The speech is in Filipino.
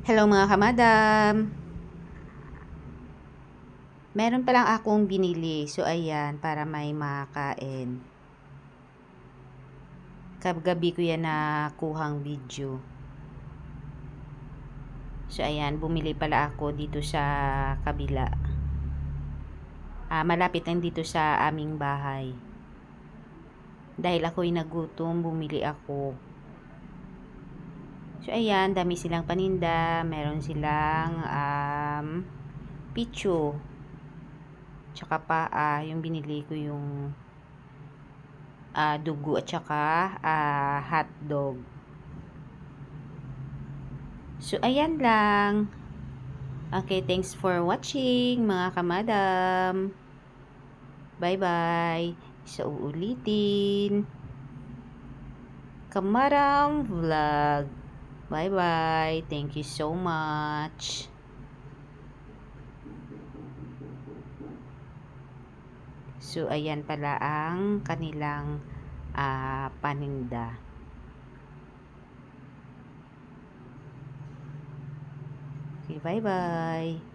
Hello mga kamadam! Meron pa lang akong binili. So ayan, para may makakain. Kagabi ko yan nakuhang video. So ayan, bumili pala ako dito sa kabila. Malapit lang dito sa aming bahay. Dahil ako'y nagutom, bumili ako. So ayan, dami silang paninda. Meron silang picho. Tsaka yung binili ko yung dugo at tsaka hotdog. So ayan lang. Okay, thanks for watching mga kamadam. Bye bye. Sa uulitin. Kamadam vlog. Bye bye. Thank you so much. So ayan pala ang kanilang paninda. Okay, bye bye.